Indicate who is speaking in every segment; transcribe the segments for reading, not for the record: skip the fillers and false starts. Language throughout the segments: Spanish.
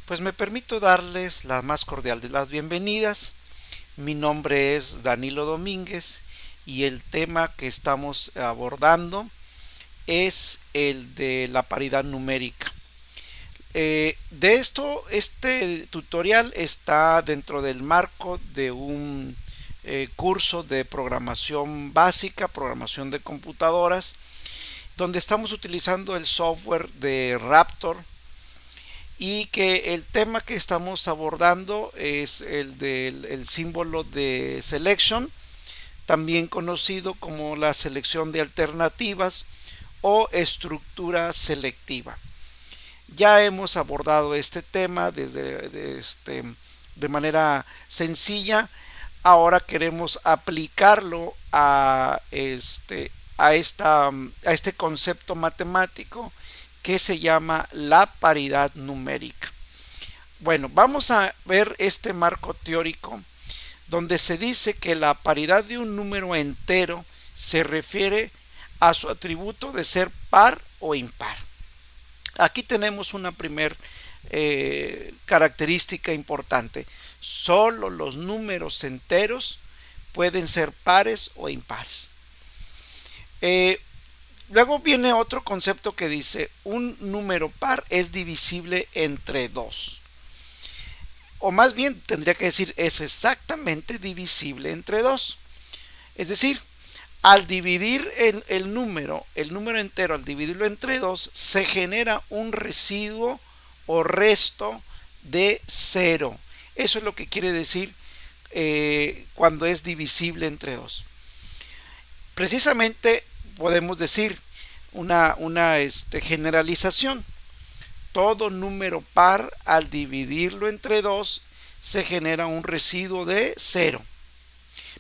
Speaker 1: Pues me permito darles la más cordial de las bienvenidas. Mi nombre es Danilo Domínguez y el tema que estamos abordando es el de la paridad numérica. Este tutorial está dentro del marco de un curso de programación básica, programación de computadoras, donde estamos utilizando el software de Raptor y que el tema que estamos abordando es el del símbolo de selection, también conocido como la selección de alternativas o estructura selectiva. Ya hemos abordado este tema de manera sencilla. Ahora queremos aplicarlo a este concepto matemático que se llama la paridad numérica. Bueno, vamos a ver este marco teórico donde se dice que la paridad de un número entero se refiere a su atributo de ser par o impar. Aquí tenemos una primera característica importante. Solo los números enteros pueden ser pares o impares. Luego viene otro concepto que dice un número par es divisible entre 2. O más bien tendría que decir es exactamente divisible entre 2. Es decir, al dividir el número entero, al dividirlo entre 2, se genera un residuo o resto de 0. Eso es lo que quiere decir cuando es divisible entre 2. Precisamente podemos decir una generalización. Todo número par al dividirlo entre 2 se genera un residuo de 0.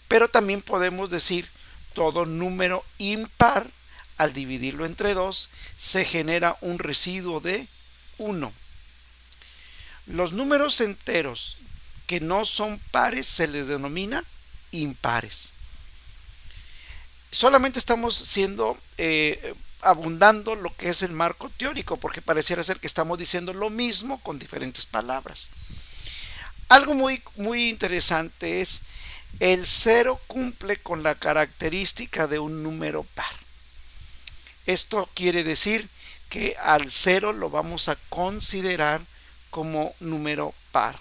Speaker 1: Pero también podemos decir todo número impar al dividirlo entre 2 se genera un residuo de 1. Los números enteros que no son pares se les denomina impares. Solamente estamos abundando lo que es el marco teórico, porque pareciera ser que estamos diciendo lo mismo con diferentes palabras. Algo muy interesante es el 0 cumple con la característica de un número par. Esto quiere decir que al 0 lo vamos a considerar como número par.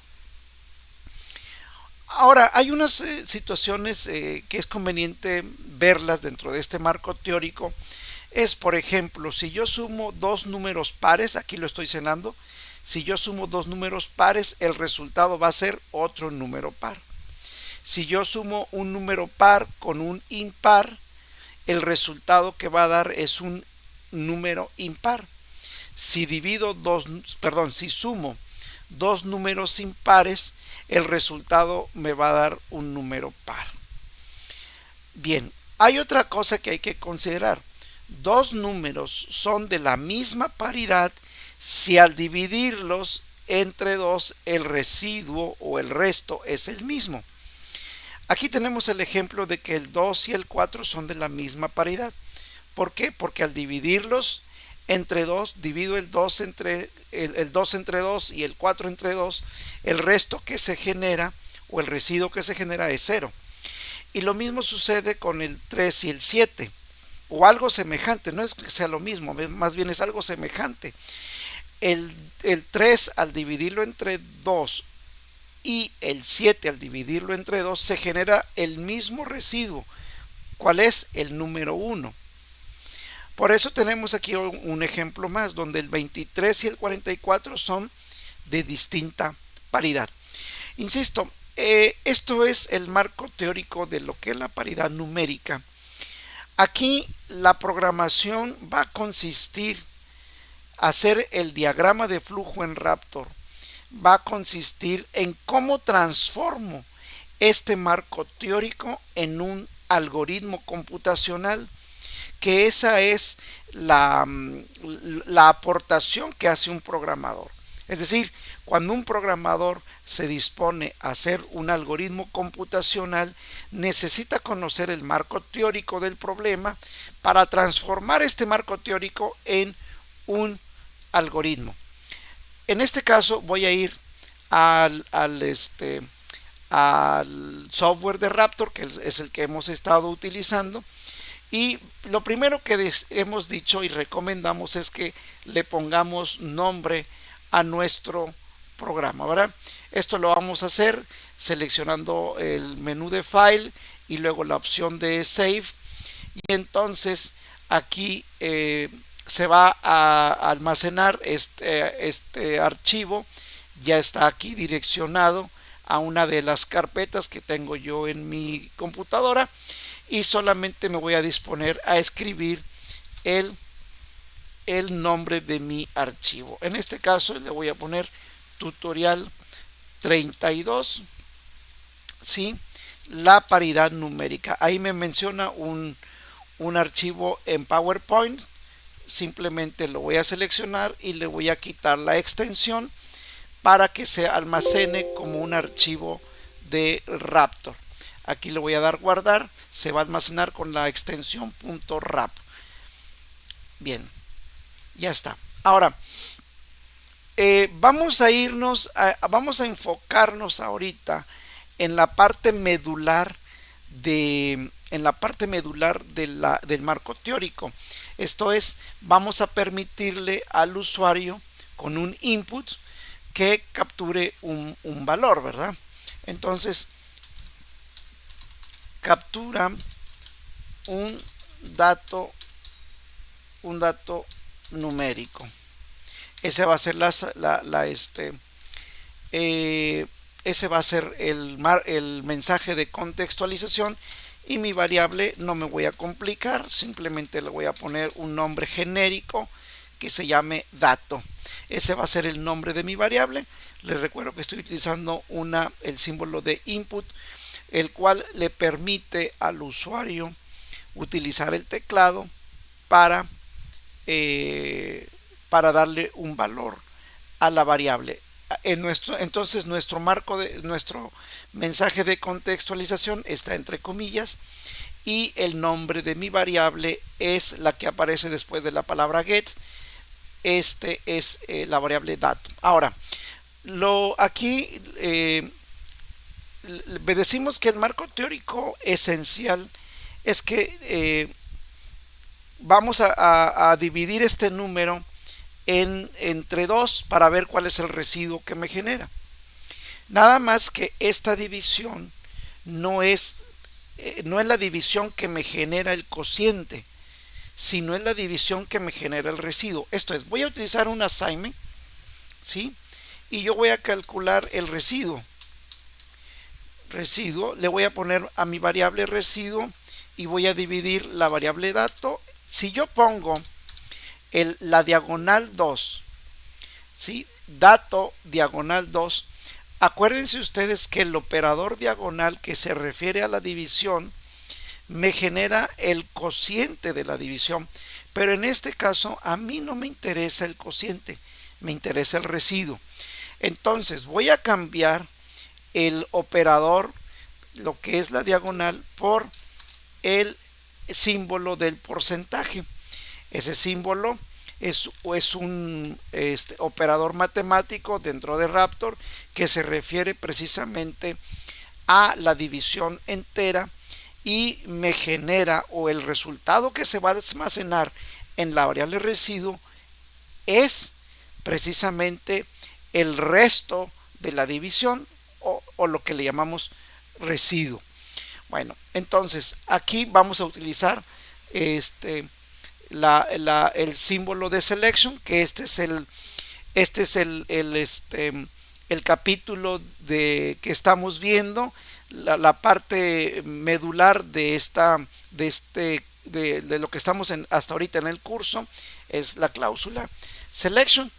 Speaker 1: Ahora, hay unas situaciones que es conveniente verlas dentro de este marco teórico. Es, por ejemplo, si yo sumo dos números pares, aquí lo estoy señalando, si yo sumo dos números pares, el resultado va a ser otro número par. Si yo sumo un número par con un impar, el resultado que va a dar es un número impar. Si sumo dos números impares, el resultado me va a dar un número par. Bien, hay otra cosa que hay que considerar. Dos números son de la misma paridad si al dividirlos entre 2 el residuo o el resto es el mismo. Aquí tenemos el ejemplo de que el 2 y el 4 son de la misma paridad. ¿Por qué? Porque al dividirlos entre 2, divido el 2 entre 2 y el 4 entre 2, el resto que se genera o el residuo que se genera es 0. Y lo mismo sucede con el 3 y el 7, o algo semejante. No es que sea lo mismo, más bien es algo semejante. El 3 al dividirlo entre 2 y el 7 al dividirlo entre 2 se genera el mismo residuo. ¿Cuál es? El número 1. Por eso tenemos aquí un ejemplo más donde el 23 y el 44 son de distinta paridad. Insisto, esto es el marco teórico de lo que es la paridad numérica. Aquí la programación va a consistir hacer el diagrama de flujo en Raptor. Va a consistir en cómo transformo este marco teórico en un algoritmo computacional, que esa es la aportación que hace un programador. Es decir, cuando un programador se dispone a hacer un algoritmo computacional, necesita conocer el marco teórico del problema para transformar este marco teórico en un algoritmo. En este caso voy a ir al software de Raptor, que es el que hemos estado utilizando. Y lo primero que hemos dicho y recomendamos es que le pongamos nombre a nuestro programa, ¿verdad? Esto lo vamos a hacer seleccionando el menú de File y luego la opción de Save. Y entonces aquí se va a almacenar este archivo. Ya está aquí direccionado a una de las carpetas que tengo yo en mi computadora, y solamente me voy a disponer a escribir el nombre de mi archivo. En este caso le voy a poner tutorial 32, ¿sí? La paridad numérica. Ahí me menciona un archivo en PowerPoint. Simplemente lo voy a seleccionar y le voy a quitar la extensión para que se almacene como un archivo de Raptor. Aquí le voy a dar guardar, se va a almacenar con la extensión .rap. Bien, ya está. Ahora, vamos a enfocarnos ahorita en la parte medular del marco teórico. Esto es, vamos a permitirle al usuario con un input que capture un valor, ¿verdad? Entonces, captura un dato numérico. Ese va a ser ese va a ser el mensaje de contextualización, y mi variable no me voy a complicar, simplemente le voy a poner un nombre genérico que se llame dato. Ese va a ser el nombre de mi variable. Les recuerdo que estoy utilizando el símbolo de input, el cual le permite al usuario utilizar el teclado para darle un valor a la variable. Entonces nuestro mensaje de contextualización está entre comillas, y el nombre de mi variable es la que aparece después de la palabra get. Este es la variable dato. Ahora, aquí decimos que el marco teórico esencial es que vamos a dividir este número entre 2 para ver cuál es el residuo que me genera. Nada más que esta división no es la división que me genera el cociente, sino es la división que me genera el residuo. Esto es, voy a utilizar un assignment, ¿sí? Y yo voy a calcular el residuo. Le voy a poner a mi variable residuo y voy a dividir la variable dato. Si yo pongo la diagonal 2, ¿sí? Dato diagonal 2, acuérdense ustedes que el operador diagonal que se refiere a la división me genera el cociente de la división, pero en este caso a mí no me interesa el cociente, me interesa el residuo. Entonces voy a cambiar el operador, lo que es la diagonal, por el símbolo del porcentaje. Ese símbolo es un operador matemático dentro de Raptor que se refiere precisamente a la división entera, y me genera, o el resultado que se va a almacenar en la variable residuo es precisamente el resto de la división, o lo que le llamamos residuo. Bueno, entonces aquí vamos a utilizar el símbolo de selection, que este es el capítulo que estamos viendo. La parte medular de lo que estamos hasta ahorita en el curso es la cláusula selection,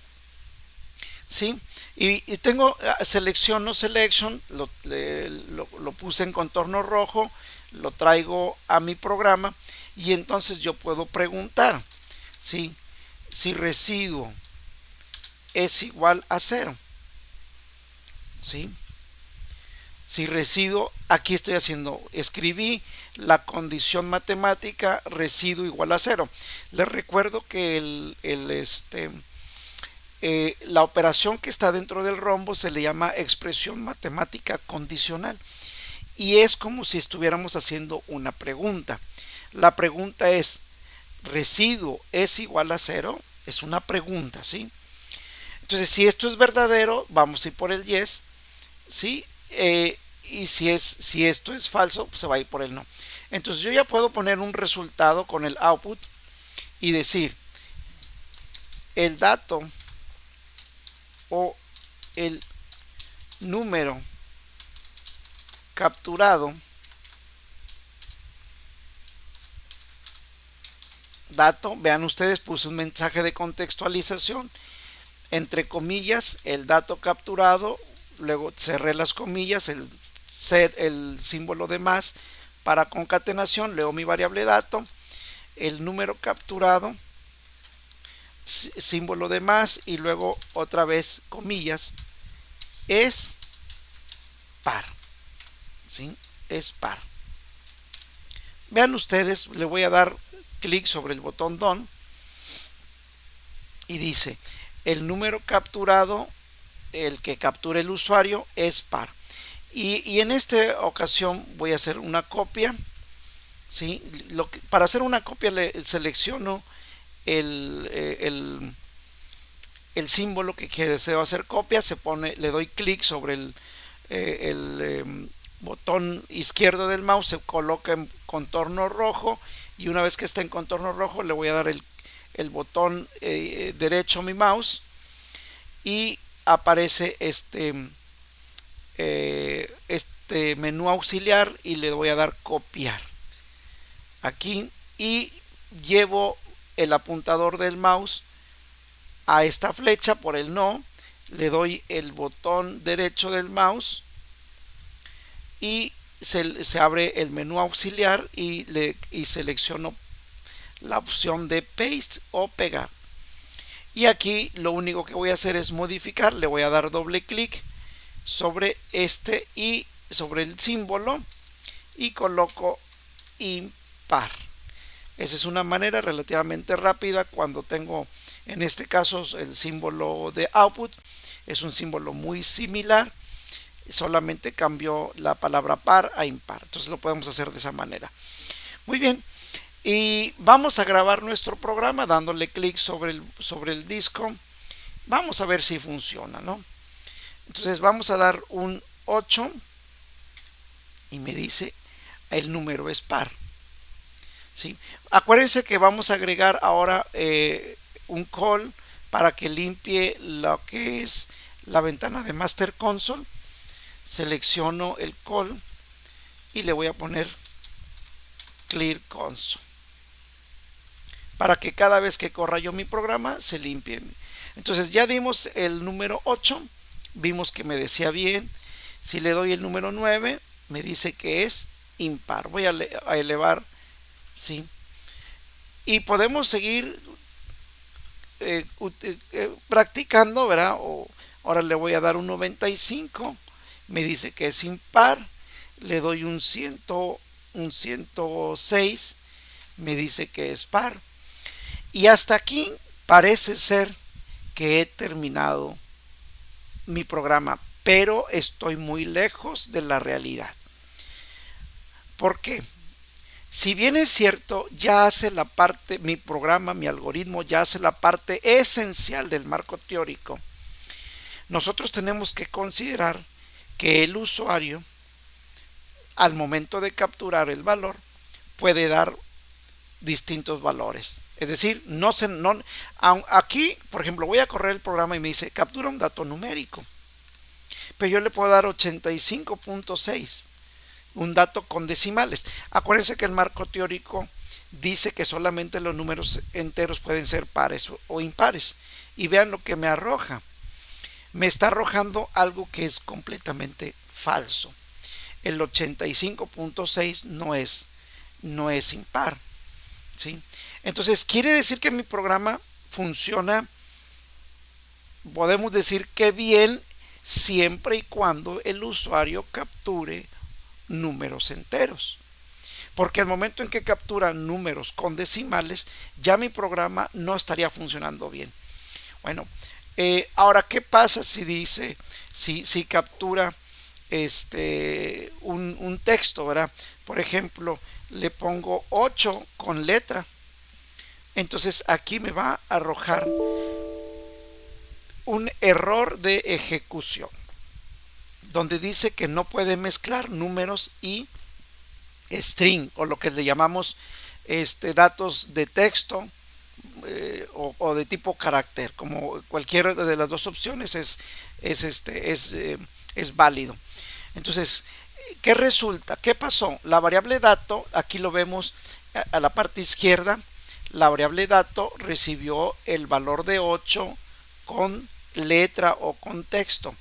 Speaker 1: ¿sí? Y tengo selecciono selection, lo puse en contorno rojo, lo traigo a mi programa, y entonces yo puedo preguntar, ¿sí?, si residuo es igual a 0, ¿sí? Si residuo, aquí escribí la condición matemática residuo igual a 0. Les recuerdo que la operación que está dentro del rombo se le llama expresión matemática condicional y es como si estuviéramos haciendo una pregunta. La pregunta es, ¿residuo es igual a cero? Es una pregunta, ¿sí? Entonces, si esto es verdadero, vamos a ir por el yes, ¿sí? Y si esto es falso, pues se va a ir por el no. Entonces, yo ya puedo poner un resultado con el output y decir, el dato o el número capturado, dato, vean ustedes, puse un mensaje de contextualización, entre comillas, el dato capturado, luego cerré las comillas, el símbolo de más para concatenación, leo mi variable dato, el número capturado, símbolo de más y luego otra vez comillas, es par, ¿sí? Es par. Vean ustedes, le voy a dar clic sobre el botón done y dice, el número capturado, el que captura el usuario, es par. Y en esta ocasión voy a hacer una copia, ¿sí? Para hacer una copia selecciono el símbolo que deseo hacer copia, le doy clic sobre el botón izquierdo del mouse, se coloca en contorno rojo y una vez que está en contorno rojo le voy a dar el botón derecho a mi mouse y aparece este menú auxiliar y le voy a dar copiar aquí y llevo el apuntador del mouse a esta flecha por el no, le doy el botón derecho del mouse y se abre el menú auxiliar y selecciono la opción de paste o pegar. Y aquí lo único que voy a hacer es modificar, le voy a dar doble clic sobre este y sobre el símbolo y coloco impar. Esa es una manera relativamente rápida cuando tengo, en este caso, el símbolo de output. Es un símbolo muy similar, solamente cambió la palabra par a impar. Entonces lo podemos hacer de esa manera. Muy bien. Y vamos a grabar nuestro programa dándole clic sobre el disco. Vamos a ver si funciona, ¿no? Entonces vamos a dar un 8 y me dice el número es par. ¿Sí? Acuérdense que vamos a agregar ahora un call para que limpie lo que es la ventana de Master Console. Selecciono el call y le voy a poner Clear Console para que cada vez que corra yo mi programa se limpie. Entonces ya dimos el número 8, vimos que me decía bien. Si le doy el número 9 me dice que es impar. Voy a elevar, ¿sí? Y podemos seguir practicando, ¿verdad? Ahora le voy a dar un 95, me dice que es impar, le doy un 106, me dice que es par. Y hasta aquí parece ser que he terminado mi programa, pero estoy muy lejos de la realidad. ¿Por qué? Si bien es cierto, ya hace la parte, mi programa, mi algoritmo, ya hace la parte esencial del marco teórico, nosotros tenemos que considerar que el usuario, al momento de capturar el valor, puede dar distintos valores. Es decir, aquí, por ejemplo, voy a correr el programa y me dice, captura un dato numérico. Pero yo le puedo dar 85.6, un dato con decimales. Acuérdense que el marco teórico dice que solamente los números enteros pueden ser pares o impares. Y vean lo que me arroja. Me está arrojando algo que es completamente falso. El 85.6 no es impar, ¿sí? Entonces quiere decir que mi programa funciona, podemos decir que bien, siempre y cuando el usuario capture números enteros. Porque al momento en que captura números con decimales, ya mi programa no estaría funcionando bien. Bueno, Ahora, ¿qué pasa si dice, si captura un texto, ¿verdad? Por ejemplo, le pongo 8 con letra. Entonces aquí me va a arrojar un error de ejecución, donde dice que no puede mezclar números y string, o lo que le llamamos datos de texto, o de tipo carácter. Como cualquiera de las dos opciones es válido. Entonces, ¿qué resulta? ¿Qué pasó? La variable dato, aquí lo vemos a la parte izquierda, la variable dato recibió el valor de 8 con letra o con texto,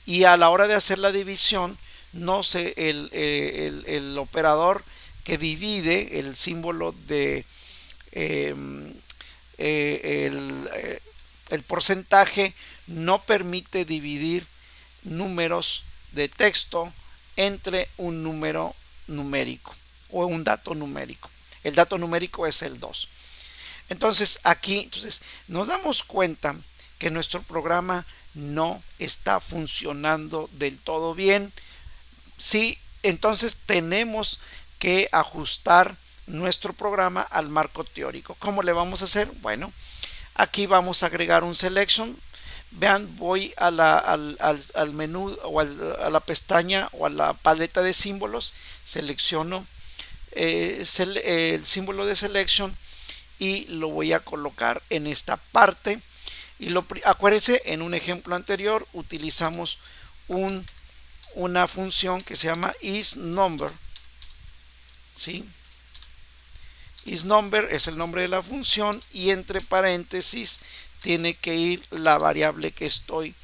Speaker 1: y a la hora de hacer la división, no sé, el operador que divide el símbolo de eh, el porcentaje no permite dividir números de texto entre un número numérico o un dato numérico. El dato numérico es el 2. Entonces aquí nos damos cuenta que nuestro programa no está funcionando del todo bien. Sí, entonces tenemos que ajustar nuestro programa al marco teórico. ¿Cómo le vamos a hacer? Bueno, aquí vamos a agregar un selection. Vean, voy al menú o a la pestaña o a la paleta de símbolos, selecciono el símbolo de selection y lo voy a colocar en esta parte. Y acuérdense, en un ejemplo anterior utilizamos una función que se llama isNumber, ¿sí? isNumber es el nombre de la función, y entre paréntesis tiene que ir la variable que estoy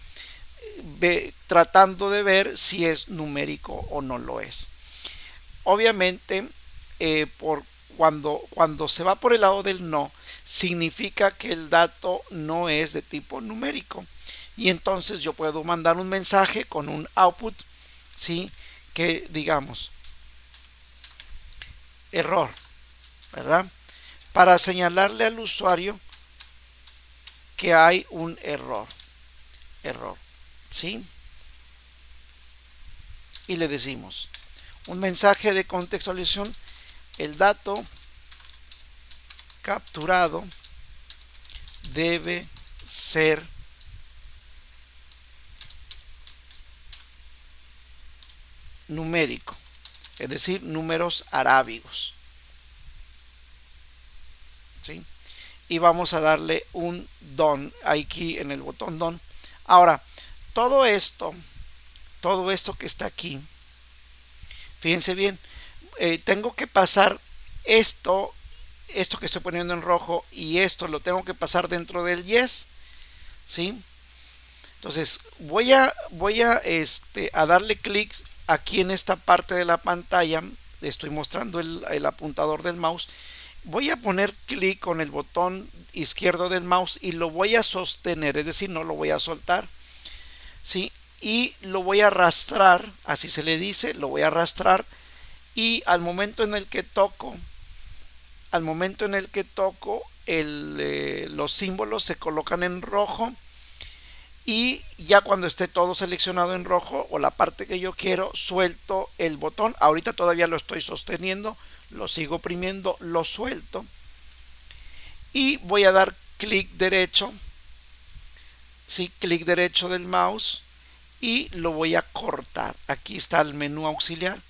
Speaker 1: tratando de ver si es numérico o no lo es. Obviamente, cuando se va por el lado del no, significa que el dato no es de tipo numérico, y entonces yo puedo mandar un mensaje con un output, ¿sí? Que digamos error, ¿verdad? Para señalarle al usuario que hay un error, ¿sí? Y le decimos un mensaje de contextualización: el dato capturado debe ser numérico, es decir, números arábigos, ¿sí? Y vamos a darle un done aquí en el botón done. Ahora, todo esto que está aquí, fíjense bien, tengo que pasar esto que estoy poniendo en rojo, y esto lo tengo que pasar dentro del yes, ¿sí? Entonces voy a darle clic aquí en esta parte de la pantalla. Estoy mostrando el apuntador del mouse. Voy a poner clic con el botón izquierdo del mouse y lo voy a sostener, es decir, no lo voy a soltar, ¿sí? Y lo voy a arrastrar, así se le dice, lo voy a arrastrar, y al momento en el que toco los símbolos se colocan en rojo, y ya cuando esté todo seleccionado en rojo, o la parte que yo quiero, suelto el botón. Ahorita todavía lo estoy sosteniendo, lo sigo oprimiendo, lo suelto y voy a dar clic derecho, sí, clic derecho del mouse, y lo voy a cortar. Aquí está el menú auxiliar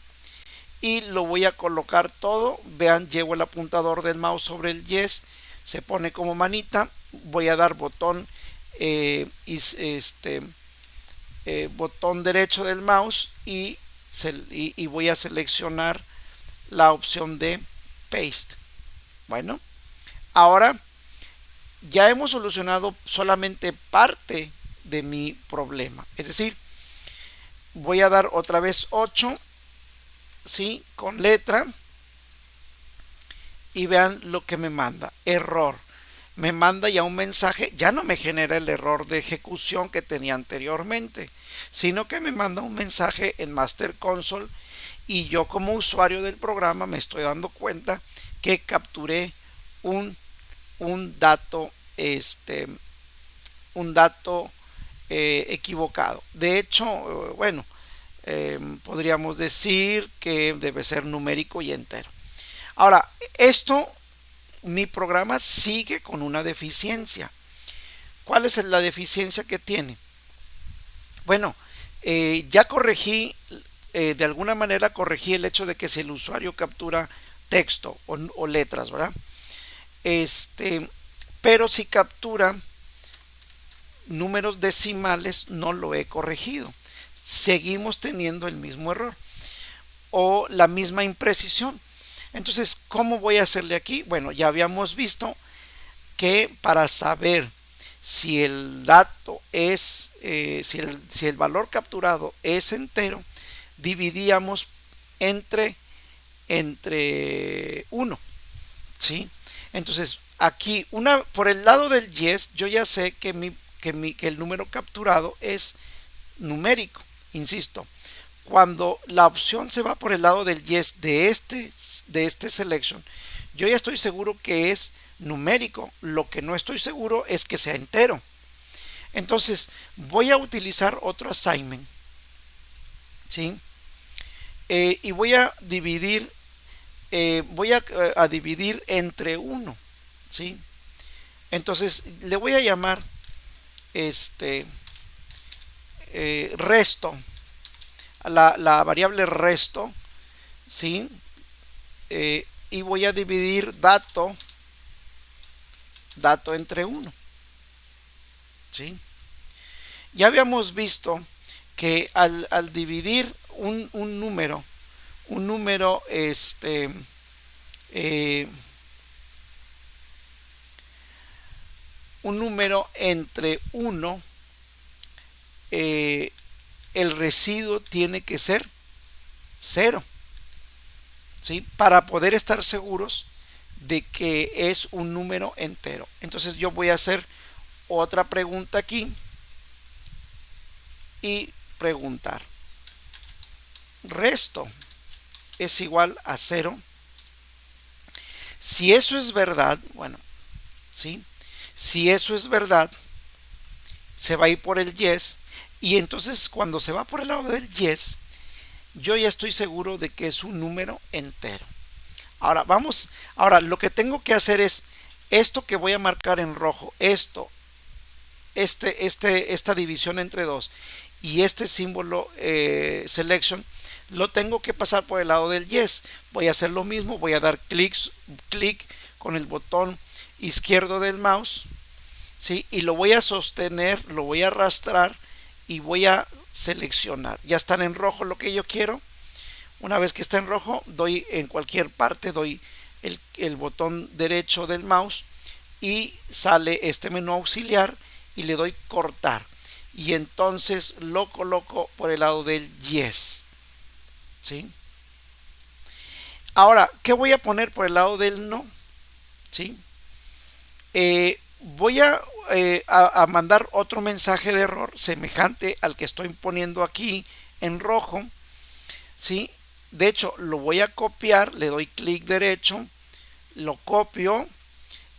Speaker 1: y lo voy a colocar todo. Vean, llevo el apuntador del mouse sobre el yes, se pone como manita. Voy a dar botón botón derecho del mouse y voy a seleccionar la opción de paste. Bueno, ahora ya hemos solucionado solamente parte de mi problema, es decir, voy a dar otra vez 8, ¿sí? Con letra, y vean lo que me manda: error. Me manda ya un mensaje, ya no me genera el error de ejecución que tenía anteriormente, sino que me manda un mensaje en Master Console, y yo como usuario del programa me estoy dando cuenta que capturé un dato un dato equivocado. De hecho, bueno, podríamos decir que debe ser numérico y entero. Ahora, mi programa sigue con una deficiencia. ¿Cuál es la deficiencia que tiene? Bueno, ya corregí, de alguna manera corregí el hecho de que si el usuario captura texto o letras, ¿verdad? Pero si captura números decimales, no lo he corregido. Seguimos teniendo el mismo error o la misma imprecisión. Entonces, ¿cómo voy a hacerle aquí? Bueno, ya habíamos visto que para saber si el dato es, si el valor capturado es entero, dividíamos entre 1, ¿sí? Entonces, aquí, por el lado del yes, yo ya sé que el número capturado es numérico. Insisto, cuando la opción se va por el lado del yes de este selection, yo ya estoy seguro que es numérico. Lo que no estoy seguro es que sea entero. Entonces voy a utilizar otro assignment, ¿sí? Y voy a dividir a dividir entre 1, ¿sí? Entonces le voy a llamar resto, la variable resto, ¿sí? Y voy a dividir dato entre 1, ¿sí? Ya habíamos visto que al dividir un número entre 1, el residuo tiene que ser 0, ¿sí? Para poder estar seguros de que es un número entero. Entonces yo voy a hacer otra pregunta aquí y preguntar: resto es igual a 0. Si eso es verdad, bueno, ¿sí? Si eso es verdad, se va a ir por el yes, y entonces cuando se va por el lado del yes, yo ya estoy seguro de que es un número entero. Ahora lo que tengo que hacer es esto que voy a marcar en rojo, esta división entre 2 y este símbolo selection, lo tengo que pasar por el lado del yes. Voy a hacer lo mismo, voy a dar clic con el botón izquierdo del mouse, ¿sí? Y lo voy a sostener, lo voy a arrastrar y voy a seleccionar. Ya están en rojo lo que yo quiero. Una vez que está en rojo, doy en cualquier parte, doy el botón derecho del mouse y sale este menú auxiliar y le doy cortar, y entonces lo coloco por el lado del yes, ¿sí? Ahora, ¿qué voy a poner por el lado del no? ¿Sí? Voy a mandar otro mensaje de error semejante al que estoy poniendo aquí en rojo, ¿sí? De hecho, lo voy a copiar, le doy clic derecho, lo copio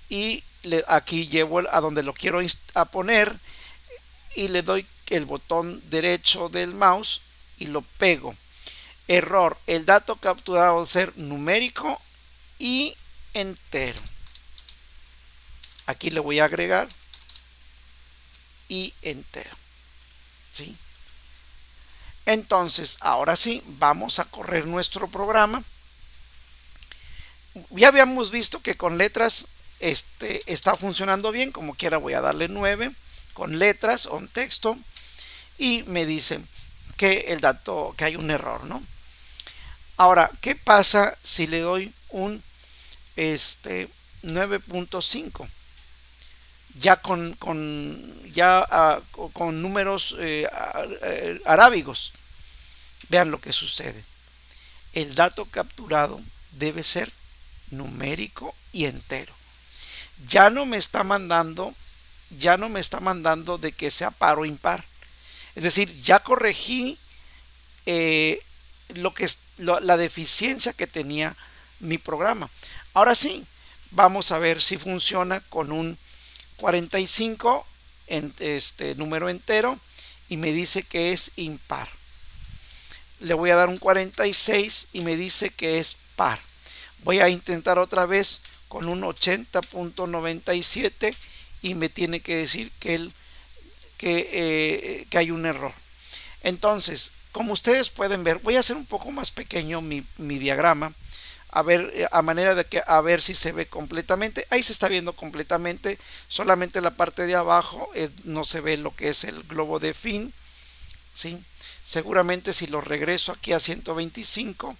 Speaker 1: y aquí llevo a donde lo quiero a poner y le doy el botón derecho del mouse y lo pego. Error: el dato capturado debe ser numérico y entero. Aquí le voy a agregar y entero, ¿sí? Entonces, ahora sí, vamos a correr nuestro programa. Ya habíamos visto que con letras está funcionando bien. Como quiera voy a darle 9 con letras o un texto y me dice que hay un error, ¿no? Ahora, ¿qué pasa si le doy un 9.5? Ya con números arábigos. Vean lo que sucede. El dato capturado debe ser numérico y entero. Ya no me está mandando de que sea par o impar. Es decir, ya corregí la deficiencia que tenía mi programa. Ahora sí, vamos a ver si funciona con un 45 en número entero y me dice que es impar. Le voy a dar un 46 y me dice que es par. Voy a intentar otra vez con un 80.97 y me tiene que decir que hay un error. Entonces, como ustedes pueden ver, voy a hacer un poco más pequeño mi diagrama, a ver, a manera de que a ver si se ve completamente. Ahí se está viendo completamente, solamente la parte de abajo no se ve lo que es el globo de fin, ¿sí? Seguramente si lo regreso aquí a 125,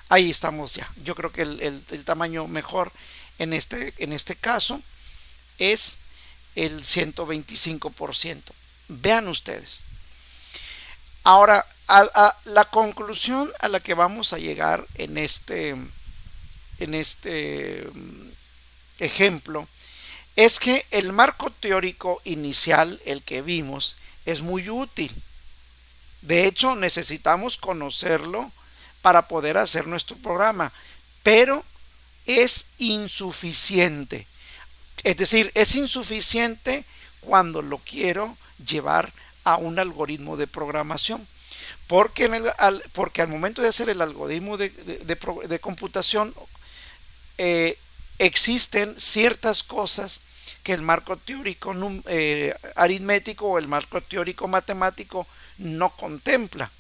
Speaker 1: ahí estamos ya. Yo creo que el tamaño mejor en este caso es el 125%. Vean ustedes. Ahora, la conclusión a la que vamos a llegar en este ejemplo es que el marco teórico inicial, el que vimos, es muy útil. De hecho, necesitamos conocerlo para poder hacer nuestro programa, pero es insuficiente. Es decir, es insuficiente cuando lo quiero llevar a un algoritmo de programación. Porque al momento de hacer el algoritmo de computación, existen ciertas cosas que el marco teórico aritmético o el marco teórico matemático no contempla,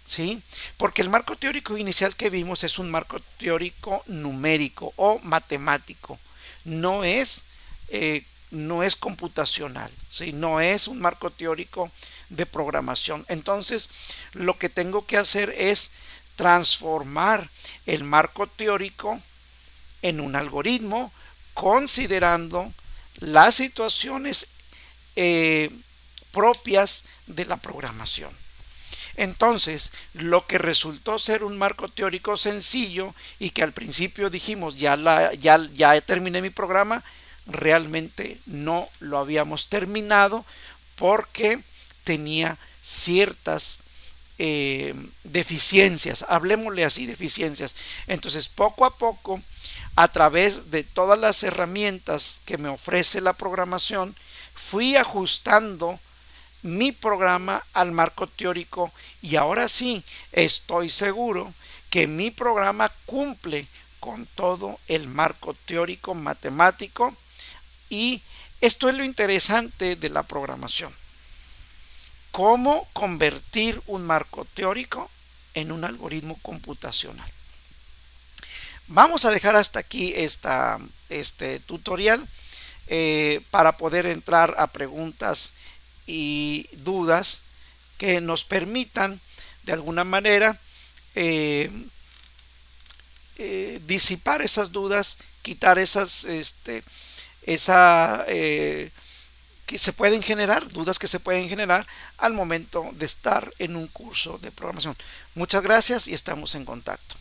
Speaker 1: ¿sí? Porque el marco teórico inicial que vimos es un marco teórico numérico o matemático, no es computacional, ¿sí? No es un marco teórico de programación. Entonces, lo que tengo que hacer es transformar el marco teórico en un algoritmo considerando las situaciones propias de la programación. Entonces, lo que resultó ser un marco teórico sencillo y que al principio dijimos ya terminé mi programa, realmente no lo habíamos terminado porque tenía ciertas deficiencias, hablemosle así, deficiencias. Entonces, poco a poco, a través de todas las herramientas que me ofrece la programación, fui ajustando mi programa al marco teórico y ahora sí estoy seguro que mi programa cumple con todo el marco teórico matemático, y esto es lo interesante de la programación: cómo convertir un marco teórico en un algoritmo computacional. Vamos a dejar hasta aquí este tutorial para poder entrar a preguntas y dudas que nos permitan de alguna manera disipar esas dudas, quitar que se pueden generar, dudas que se pueden generar al momento de estar en un curso de programación. Muchas gracias y estamos en contacto.